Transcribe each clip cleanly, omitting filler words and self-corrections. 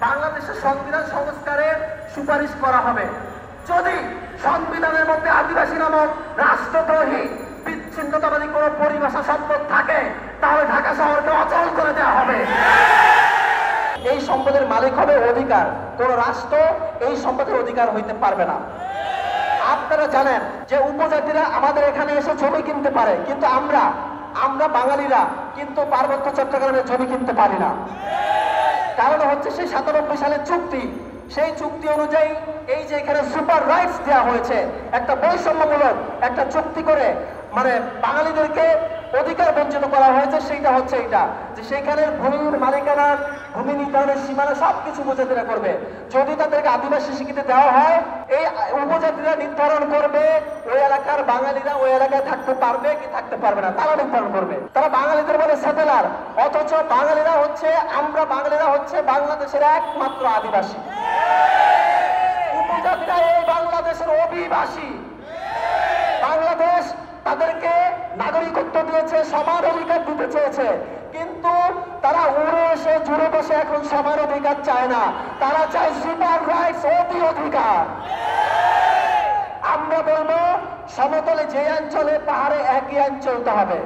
বাংলাদেশের সংবিধান সংস্কারের সুপারিশ করা হবে। যদি সংবিধানের মধ্যে আদিবাসী নামক রাষ্ট্রদ্রোহী বিচ্ছিন্নতাবাদী কোন পরিভাষা শব্দ থাকে তাহলে ঢাকা শহরকে অচল করে দেওয়া হবে। এই সম্পদের মালিক হবে অধিকার, কোন রাষ্ট্র এই সম্পদের অধিকার হইতে পারবে না। আপনারা জানেন যে উপজাতিরা আমাদের এখানে এসে জমি কিনতে পারে, কিন্তু আমরা বাঙালিরা কিন্তু পার্বত্য চট্টগ্রামে জমি কিনতে পারি না। কারণ হচ্ছে সেই 97 সালের চুক্তি, সেই চুক্তি অনুযায়ী এই যে এখানে সুপার রাইটস দেওয়া হয়েছে, একটা বৈষম্যমূলক একটা চুক্তি করে মানে বাঙালিদেরকে অধিকার বঞ্চিত করা হয়েছে। সেইটা হচ্ছে এইটা যে সেখানে ভূমির মালিকানা, ভূমি নির্ধারণের সীমানা সবকিছু উপজাতিরা করবে। যদি তাদেরকে আদিবাসী স্বীকৃতি দেওয়া হয়, এই উপজাতিরা নির্ধারণ করবে ওই এলাকার বাঙালিরা ওই এলাকায় থাকতে পারবে কি থাকতে পারবে না, তারা নির্ধারণ করবে। তারা বাঙালিদের বলে সেটেলার, অথচ আমরা বাঙালিরা হচ্ছে বাংলাদেশের একমাত্র আদিবাসী। উপজাতিরা এই বাংলাদেশের অভিবাসী। বাংলাদেশ তাদেরকে নাগরিকত্ব দিয়েছে, সমান অধিকার দিতে চেয়েছে, কিন্তু তারা উড়ে এসে জুড়ে বসে এখন সমান অধিকার চায় না, তারা চায় সুপার রাইটস, অতি অধিকার। আমরা বলবো সমতলে যে অঞ্চলে পাহাড়ে একই আইন চলতে হবে,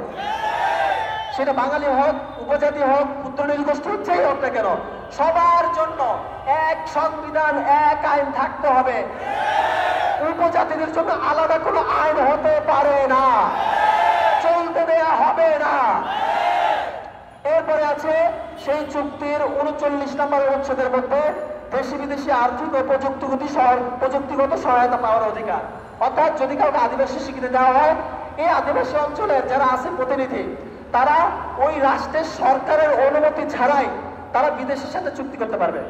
সেটা বাঙালি হোক, উপজাতি হোক, ক্ষুদ্র নৃগোষ্ঠী যেই হোক না কেন, সবার জন্য এক সংবিধান, এক আইন থাকতে হবে। উপজাতিদের জন্য আলাদা কোনো আইন হতে পারে না, চলতে দেয়া হবে না। এরপরে আছে সেই চুক্তির 39 নম্বর অনুচ্ছেদের মধ্যে দেশি বিদেশি আর্থিক ও প্রযুক্তিগত সহায়তা পাওয়ার অধিকার। অর্থাৎ যদি কাউকে আদিবাসী স্বীকৃতি দেওয়া হয়, এই আদিবাসী অঞ্চলের যারা আছে প্রতিনিধি, তারা ওই রাষ্ট্রের সরকারের অনুমতি ছাড়াই তারা বিদেশের সাথে চুক্তি করতে পারবে,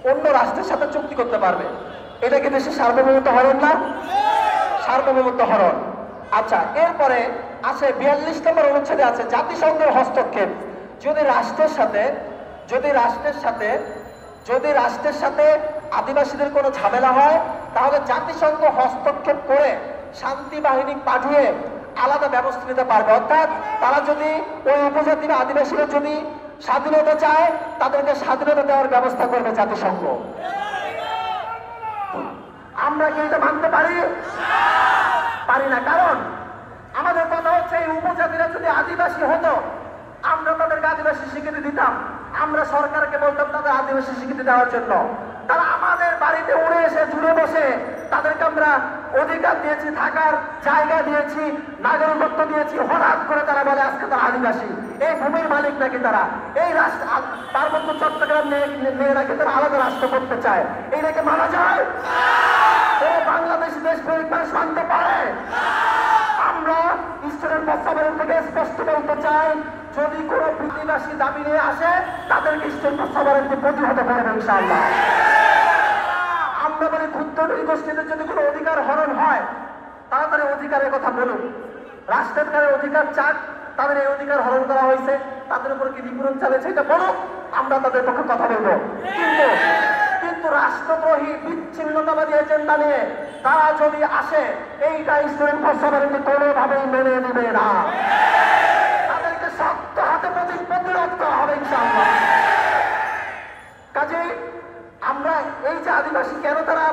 অন্য রাষ্ট্রের সাথে চুক্তি করতে পারবে। এটা কি দেশের সার্বভৌমত্ব হরণ না? সার্বভৌমত্ব হরণ। আচ্ছা, এরপরে আছে 42 নম্বর অনুচ্ছেদে আছে জাতিসংঘের হস্তক্ষেপ। যদি রাষ্ট্রের সাথে আদিবাসীদের কোনো ঝামেলা হয়, তাহলে জাতিসংঘ হস্তক্ষেপ করে শান্তি বাহিনী পাঠিয়ে আলাদা ব্যবস্থা নিতে পারবে। অর্থাৎ তারা যদি ওই উপজাতি বা আদিবাসীরা যদি স্বাধীনতা চায়, তাদেরকে স্বাধীনতা দেওয়ার ব্যবস্থা করবে জাতিসংঘ। আমরা কি এটা মানতে পারি? না। কারণ আমাদের কথা হচ্ছে এই উপজাতিরা যদি আদিবাসী হতো, আমরা তাদেরকে আদিবাসী স্বীকৃতি দিতাম, আমরা সরকারকে বলতাম তাদের আদিবাসী স্বীকৃতি দেওয়ার জন্য। তারা আমাদের বাড়িতে উড়ে এসে জুড়ে বসে তাদেরকে আমরা অধিকার দিয়েছি, থাকার জায়গা দিয়েছি, নাগরিকত্ব দিয়েছি, হঠাৎ করে তারা বলে আজকে তারা আদিবাসী, এই ভূমির মালিক নাকি তারা, এই রাষ্ট্র পার্বত্য চট্টগ্রাম নিয়ে নাকি তারা আলাদা রাষ্ট্র করতে চায়। এইটাকে মানা যায়? বাংলাদেশ দেশ পরিবেশ মানতে পারে? আমরা ইস্টার্ন প্রস্তাবনা থেকে স্পষ্ট বলতে চাই, যদি কোন প্রতিবাসী দাবি নিয়ে আসে তাদেরকে ইস্টার্ন প্রস্তাবনাকে প্রতিহত করবে ইনশাআল্লাহ। আমরা বলি ক্ষুদ্র নৃগোষ্ঠীদের যদি কোনো অধিকার হরণ হয়, তাড়াতাড়ি অধিকারের কথা বলুন। রাষ্ট্রের কাছে অধিকার চাক, তাদের এই অধিকার হরণ করা হয়েছে, তাদের উপর কি নিপীড়ন চালিয়েছে এটা বলুক, আমরা তাদের পক্ষে কথা বলবো। কিন্তু রাষ্ট্রদ্রোহী বিচ্ছিন্নতাবাদী এজেন্ডা নিয়ে তারা যদি আসে, এইটা ইসলাম প্রস্তাবনাকে কোনোভাবেই মেনে নেবে না। তাদেরকে শক্ত হাতে প্রতিরোধ করা হবে ইনশাআল্লাহ। কাজেই আমরা এই যে আদিবাসী, কেন তারা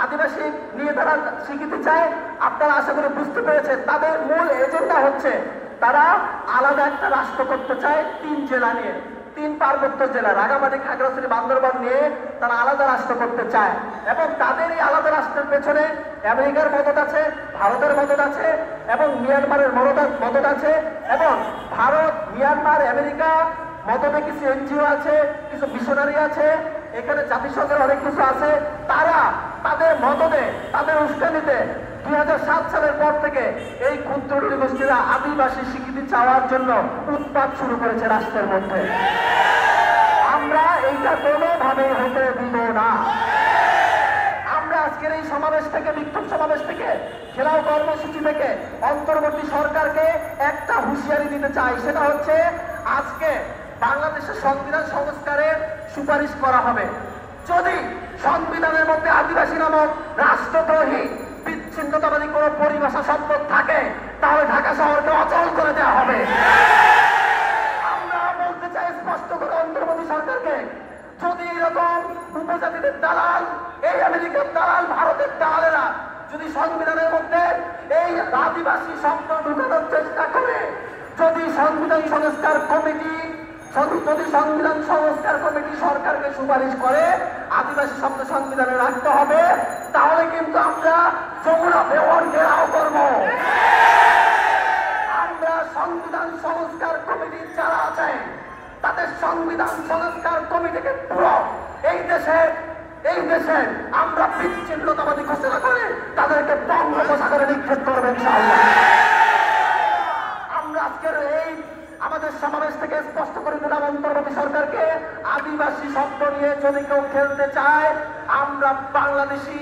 আদিবাসী নিয়ে তারা স্বীকৃতি চায়, আপনারা আশা করে বুঝতে পেরেছেন। তাদের মূল এজেন্ডা হচ্ছে তারা আলাদা একটা রাষ্ট্র করতে চায় 3 জেলা নিয়ে, 3 পার্বত্য জেলা রাঙামাটি, খাগড়াছড়ি, বান্দরবান নিয়ে তারা আলাদা রাষ্ট্র করতে চায়। এবং তাদের এই আলাদা রাষ্ট্রের পেছনে আমেরিকার মদত আছে, ভারতের মদত আছে, এবং মিয়ানমারের মদত আছে। এবং ভারত, মিয়ানমার, আমেরিকা মদতে কিছু এনজিও আছে, কিছু মিশনারি আছে, এখানে জাতিসংঘের অনেক কিছু আছে। তারা তাদের মদতে, তাদের উস্কানিতে 2007 সালের পর থেকে এই ক্ষুদ্র নৃগোষ্ঠীরা আদিবাসী স্বীকৃতি চাওয়ার জন্য উৎপাত শুরু করেছে রাষ্ট্রের মধ্যে। আমরা এইটা কোনোভাবে হতে দিব না। আমরা আজকের এই সমাবেশ থেকে, বিক্ষোভ সমাবেশ থেকে, ঘেরাও কর্মসূচি থেকে অন্তর্বর্তী সরকারকে একটা হুঁশিয়ারি দিতে চাই। সেটা হচ্ছে আজকে বাংলাদেশের সংবিধান সংস্কারের সুপারিশ করা হবে। যদি সংবিধানের মধ্যে আদিবাসী নামক রাষ্ট্রদ্রোহী বিচ্ছিন্নতাবাদী কোন পরিভাষা শব্দ থাকে, তাহলে ঢাকা শহরকে অচল করে দেওয়া হবে। আমরা বলতে চাই স্পষ্ট করে অন্তর্বর্তী সরকারকে, যদি এরকম দালাল, এই আমেরিকার দালাল, ভারতের দালালেরা যদি সংবিধানের মধ্যে এই আদিবাসী শব্দ ঢুকানোর চেষ্টা করে, যদি সংবিধান সংস্কার কমিটি সরকারকে সুপারিশ করে আদিবাসী শব্দ সংবিধানে রাখতে হবে, তাহলে কিন্তু আমরা যমুনা বেওয়ার ঘেরাও করব। আমরা সংবিধান সংস্কার কমিটি যারা আছে তাদের সংবিধান সংস্কার কমিটিকে পুরো এই দেশে আমরা বিচ্ছিন্নতাবাদী ঘোষণা করে তাদেরকে বঙ্গোপসাগরে নিক্ষেপ করবেন ইনশাআল্লাহ। আমরা আজকের এই আমাদের সমাবেশ থেকে স্পষ্ট করে দিলাম অন্তর্বর্তী সরকারকে, আদিবাসী শব্দ নিয়ে যদি কেউ খেলতে চায়, আমরা বাংলাদেশি,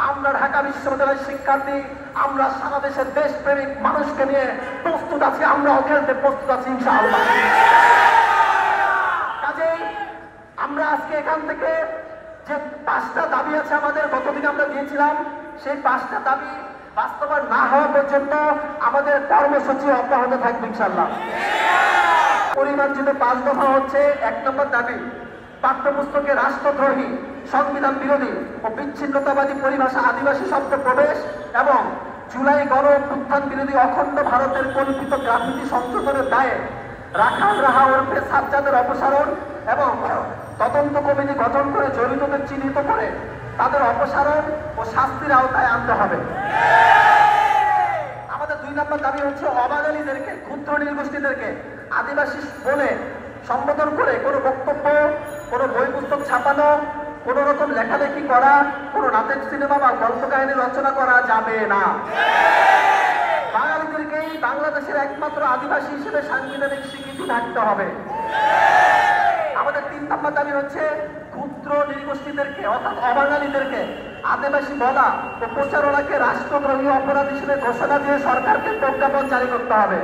আমরা ঢাকা বিশ্ববিদ্যালয়ের শিক্ষার্থী, আমরা সারা দেশের দেশপ্রেমিক মানুষকে নিয়ে প্রস্তুত আছি, আমরাও খেলতে প্রস্তুত আছি ইনশাআল্লাহ। কাজেই আমরা আজকে এখান থেকে যে 5টা দাবি আছে আমাদের, গতদিন আমরা দিয়েছিলাম, সেই 5টা দাবি বাস্তবায়ন না হওয়া পর্যন্ত আমাদের কর্মসূচি অব্যাহত থাকবে ইনশাআল্লাহ। পরিমার্জিত 5 দফা হচ্ছে 1 নম্বর দাবি, পাঠ্যপুস্তকে রাষ্ট্রদ্রোহী, সংবিধান বিরোধী ও বিচ্ছিন্নতাবাদী পরিভাষা আদিবাসী শব্দ প্রবেশ এবং জুলাই গণ অভ্যুত্থান বিরোধী অখণ্ড ভারতের কল্পিত গ্রাফিতি সংশোধনের দায়ে রাখাল রাহা ওরফে সাজ্জাদের অপসারণ এবং তদন্ত কমিটি গঠন করে জড়িতদের চিহ্নিত করে তাদের অপসারণ ও শাস্তির আওতায় আনতে হবে। আমাদের 2 নম্বর দাবি হচ্ছে অবাঙালিদেরকে, ক্ষুদ্র নৃগোষ্ঠীদেরকে আদিবাসী বলে সম্বোধন করে কোনো বক্তব্য, কোনো বই পুস্তক ছাপানো, কোনো রকম লেখালেখি করা, কোনো নাটক, সিনেমা বা গল্প কাহিনী রচনা করা যাবে না। বাঙালিদেরকেই বাংলাদেশের একমাত্র আদিবাসী হিসেবে সাংবিধানিক স্বীকৃতি থাকতে হবে। আমাদের 3 নম্বর দাবি হচ্ছে ক্ষুদ্র নৃগোষ্ঠীদেরকে অর্থাৎ অবাঙালিদেরকে আদিবাসী বলা ও প্রচারণাকে রাষ্ট্রদ্রোহী অপরাধ হিসেবে ঘোষণা দিয়ে সরকারকে প্রজ্ঞাপন জারি করতে হবে।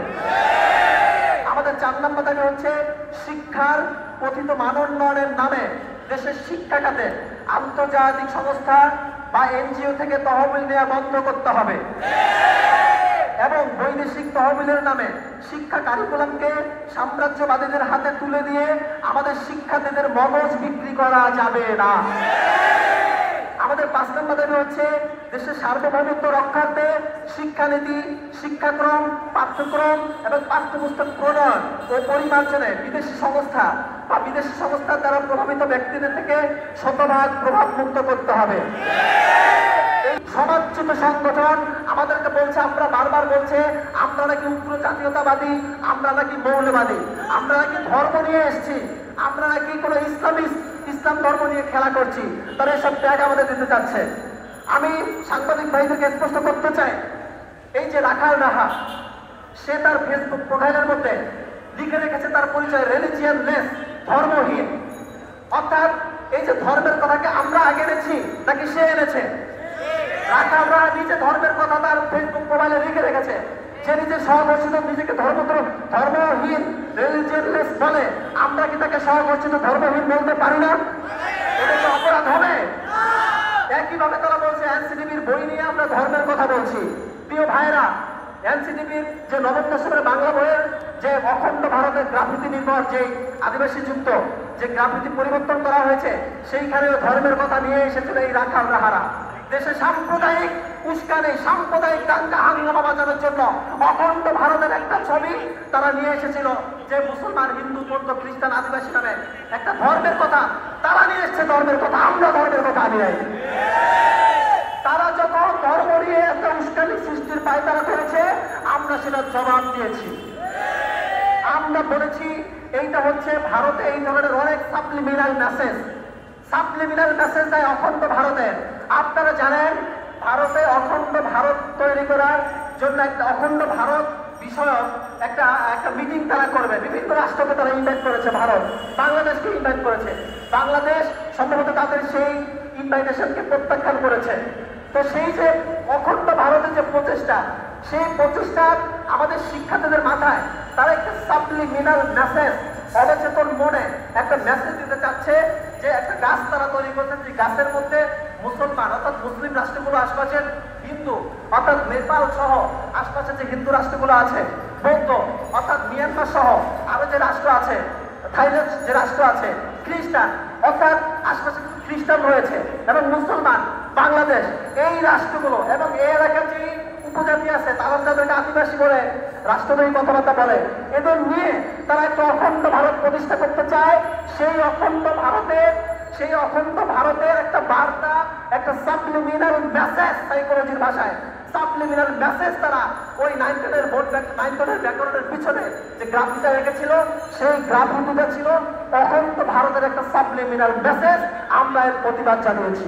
আমাদের 4 নম্বর দাবি হচ্ছে শিক্ষার কথিত মান উন্নয়নের নামে দেশের শিক্ষা খাতে আন্তর্জাতিক সংস্থা বা এনজিও থেকে তহবিল নেওয়া বন্ধ করতে হবে এবং বৈদেশিক তহবিলের নামে শিক্ষা কারিকুলামকে সাম্রাজ্যবাদীদের হাতে তুলে দিয়ে আমাদের শিক্ষার্থীদের মগজ বিক্রি করা যাবে না। আমাদের 5 নম্বর দাবি হচ্ছে দেশের সার্বভৌমত্ব রক্ষার্থে শিক্ষানীতি, শিক্ষাক্রম, পাঠ্যক্রম এবং পাঠ্যপুস্তক প্রণয়ন ও পরিমার্জনে বিদেশি সংস্থার দ্বারা প্রভাবিত ব্যক্তিদের থেকে শতভাগ প্রভাব মুক্ত করতে হবে। এই সমাজচ্যুত সংগঠন আমাদেরকে বলছে, আমরা বারবার বলছে আমরা নাকি উগ্র জাতীয়তাবাদী, আমরা নাকি মৌলবাদী, আমরা নাকি ধর্ম নিয়ে এসেছি, আমরা নাকি কোনো ইসলাম ধর্ম নিয়ে খেলা করছি, তারা এসব ট্যাগ আমাদের দিতে চাচ্ছে। আমি সাংবাদিক ভাইদেরকে স্পষ্ট করতে চাই, এই যে রাখাল রাহা, সে তার ফেসবুক প্রোফাইলের মধ্যে লিখে রেখেছে তার পরিচয় রিলিজিয়ানলেস, ধর্মহীন। অর্থাৎ এই যে ধর্মের কথাকে আমরা আগে এনেছি নাকি সে এনেছে? রাখাল রাহা নিজে ধর্মের কথা তার ফেসবুক প্রোফাইলে লিখে রেখেছে। সে নিজে স্বঘোষিত নিজেকে ধর্মহীন, রিলিজিয়ানলেস বলে, আমরা কি তাকে স্বঘোষিত ধর্মহীন বলতে পারি না? এটা কি অপরাধ হবে? একইভাবে তারা বলছে এনসিটিভির বই নিয়ে আমরা ধর্মের কথা বলছি। প্রিয় ভাইরা, এনসিটিভির যে নবম দশকের বাংলা বইয়ের যে অখণ্ড ভারতের গ্রাফিতি নির্ভর যে আদিবাসী যুক্ত যে গ্রাফিতি পরিবর্তন করা হয়েছে, সেইখানেও ধর্মের কথা নিয়ে এসেছিল এই রাখাল রাহারা। দেশে সাম্প্রদায়িক উস্কানি, সাম্প্রদায়িক দাঙ্গা হাঙ্গামা বাজানোর জন্য অখণ্ড ভারতের একটা ছবি তারা নিয়ে এসেছিল, যে মুসলমান, হিন্দু, বৌদ্ধ, খ্রিস্টান, আদিবাসী নামে একটা ধর্মের কথা তারা নিয়ে এসছে। ধর্মের কথা আমরা ধর্মের কথা আনি নাই। তারা যখন ধর্ম নিয়ে একটা উস্কানি সৃষ্টির পায়তারা করেছে, আমরা সেটার জবাব দিয়েছি। আমরা বলেছি এইটা হচ্ছে ভারতে এই ধরনের অনেক সাপ্লিমিনাল মেসেজ দেয় অখণ্ড ভারতের। আপনারা জানেন ভারতে অখণ্ড ভারত তৈরি করার জন্য একটা অখণ্ড ভারত বিষয়ক একটা মিটিং তারা করবে। বিভিন্ন রাষ্ট্রকে তারা ইনভাইট করেছে, ভারত বাংলাদেশকে ইনভাইট করেছে। বাংলাদেশ সম্ভবত তাদের সেই ইনভাইটেশনকে প্রত্যাখ্যান করেছে। তো সেই যে অখণ্ড ভারতের যে প্রচেষ্টা, সেই প্রচেষ্টা আমাদের শিক্ষার্থীদের মাথায় তারা একটা সাপ্লিমিনাল মেসেজ, অবচেতন মনে একটা মেসেজ দিতে চাচ্ছে যে একটা গাছ তারা তৈরি করছে, যে গাছের মধ্যে মুসলমান অর্থাৎ মুসলিম রাষ্ট্রগুলো, আশপাশের হিন্দু অর্থাৎ নেপাল সহ আশপাশের যে হিন্দু রাষ্ট্রগুলো আছে, বৌদ্ধ অর্থাৎ মিয়ানমার সহ আরো যে রাষ্ট্র আছে, থাইল্যান্ড যে রাষ্ট্র আছে, খ্রিস্টান অর্থাৎ আশপাশে খ্রিস্টান রয়েছে এবং মুসলমান, বাংলাদেশ, এই রাষ্ট্রগুলো এবং এই এলাকার যে উপজাতি আছে তারা যাদেরকে আদিবাসী বলে রাষ্ট্রদ্রোহী কথাবার্তা বলে, এদের নিয়ে তারা একটা অখণ্ড ভারত প্রতিষ্ঠা করতে চায়। সেই অখণ্ড ভারতের একটা বার্তা, একটা সাবলিমিনাল মেসেজ, সাইকোলজির ভাষায় সাবলিমিনাল মেসেজ তারা ওই 9-10 ব্যাকরণের পিছনে যে গ্রাফিটা রেখেছিল, সেই গ্রাফিটা ছিল অখণ্ড ভারতের একটা সাবলিমিনাল মেসেজ। আমরা এর প্রতিবাদ জানিয়েছি।